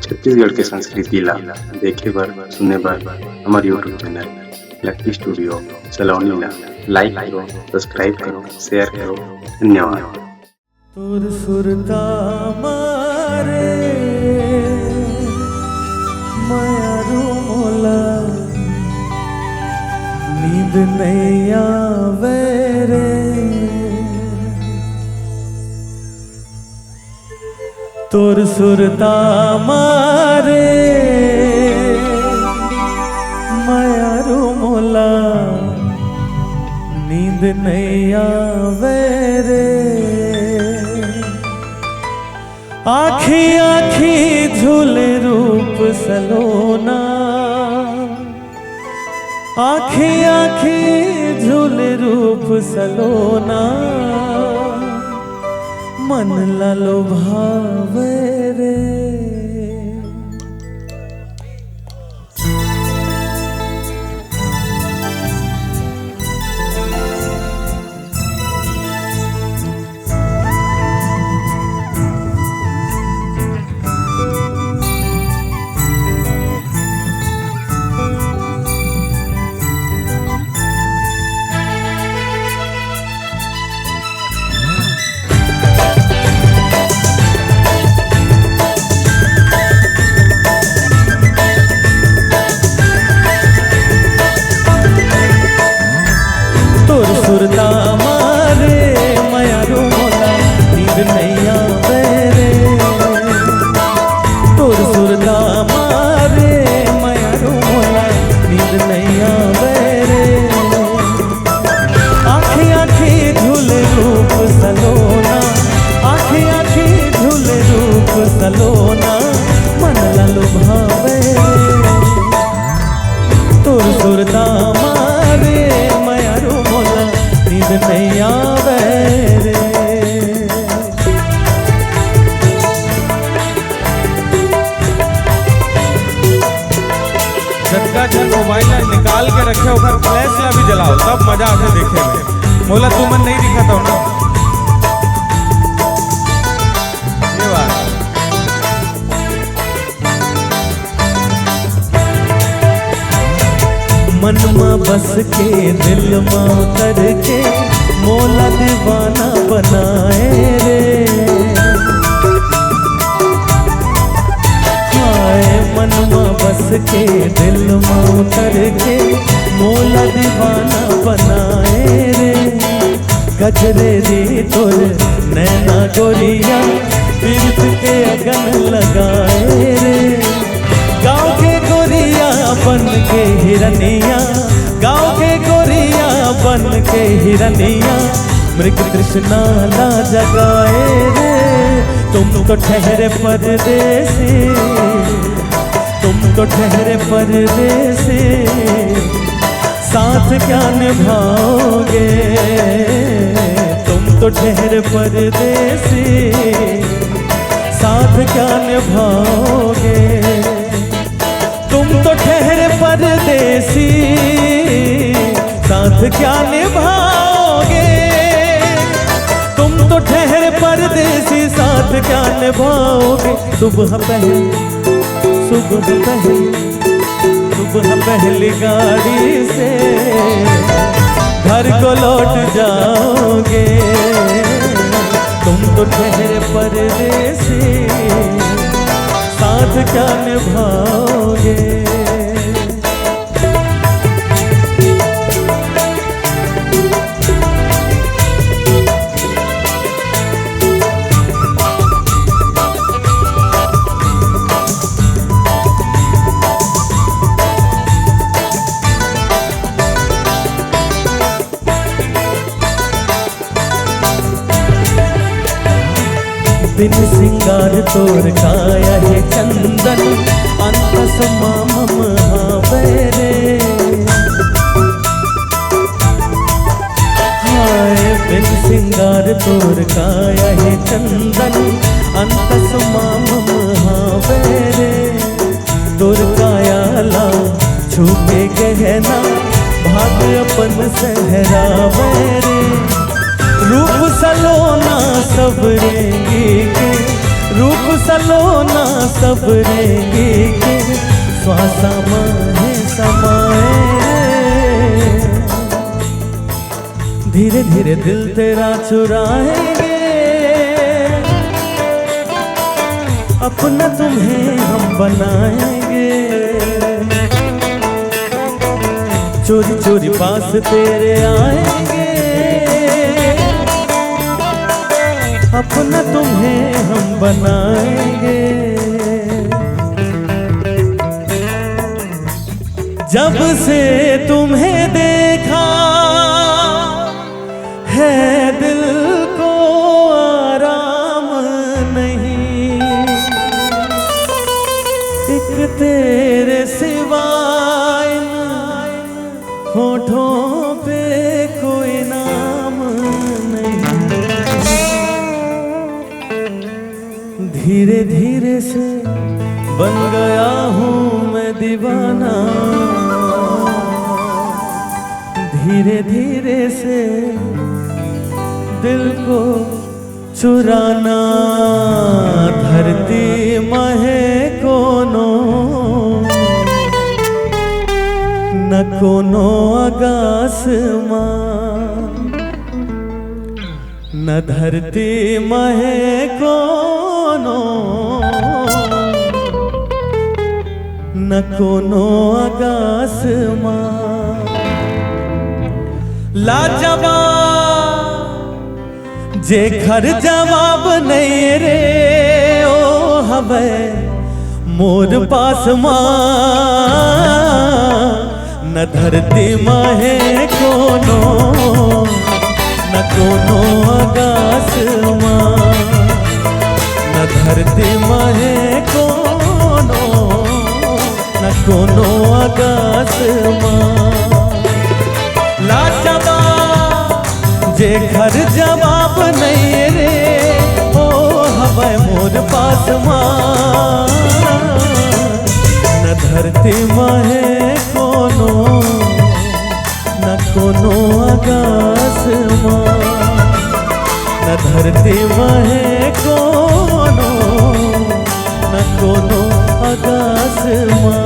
छत्तीसगढ़ के संस्कृति ला देखे बर सुने बर हमारे यूट्यूब चैनल लकी स्टूडियो सलोनी ला लाइक करो, सब्सक्राइब करो, शेयर करो। धन्यवाद। तोर सुरता मारे मायारू मोला नींद नहीं आवे रे। तोर सुरता मारे मायारू मोला नींद नहीं आवे रे। आखी आखी झूले रूप सलोना, आखी आखी झूले रूप सलोना, मन लालो भावे रे। सुरता मारे मायारू मोला नींद नहीं आवे रे। तोर सुरता मारे मायारू मोला नींद नहीं आवे रे। आखी आखी झूले रूप सलोना, आखी आखी झूले रूप सलोना, मन लालो भावे रे। तोर सुरता मारे मायारू मोला नींद नहीं आवे रे। झटका झट मोबाइल निकाल के रखे ओकर फ्लैश ला भी जलाओ, तब मजा आते देखे में। मोला तू मन नहीं दिखा था ना ये बात। मन में बस के दिल में उतर के मोला दीवाना बनाए रे। हाय मन में बस के दिल में उतर के मोला दीवाना बनाए रे। गजरे दी तोर नैना गोरिया तीर्थ के अगन लगाए रे। गाँव के गोरिया बन के हिरनिया, गाँव के गोरिया बन के हिरनिया, मृग तृष्णा ला जगाए रे। तुम तो ठहरे परदेसी, तुम तो ठहरे परदेसी, साथ क्या निभाओगे। तुम तो ठहरे परदेसी, साथ क्या निभाओगे। तुम तो ठहरे परदेसी, साथ क्या निभाओगे। तुम तो ठहरे परदेसी, साथ क्या निभाओगे। सुबह पहली, सुबह पहली, सुबह पहली गाड़ी से घर को लौट जाओगे। तुम तो ठहरे परदेसी, साथ क्या निभाओगे। बिन सिंगार तोर काया है चंदन, अंतस मामम हावे रे। हाय बिन सिंगार तोर काया है चंदन, अंतस मामम हावे रे। तोर काया ला छूके गहना, भाग अपन सहरावे रे। रूप सलोना सब रेंगी के, रूप सलोना सबरेंगे के श्वासा माहे समाए। धीरे धीरे दिल तेरा चुराएंगे, अपना तुम्हें हम बनाएंगे। चोरी चोरी पास तेरे आएंगे, अपना तुम्हें हम बनाएंगे। जब से तुम्हें देखा है दिल को आराम नहीं, एक तेरे सिवाय होठों पे कोई नाम नहीं। धीरे धीरे से बन गया हूँ मैं दीवाना, धीरे धीरे से दिल को चुराना। धरती महे कोनो न कोनो आकाशमां, न धरती महे कोनो न कोनो आकाशमां। लाजवाब जेखर जवाब नहीं रे ओ हवे मोर पास मां, न धरती माहे कोनो न कोनो आकाश मां, न धरती माहे कोनो न कोनो आकाश मां। लाजवाब जेखर जवाब नहीं रे ओ हवे मोर पास मां, न धरती माहे कोनो न कोनो आकाश मां, न धरती माहे कोनो न कोनो आकाश मां।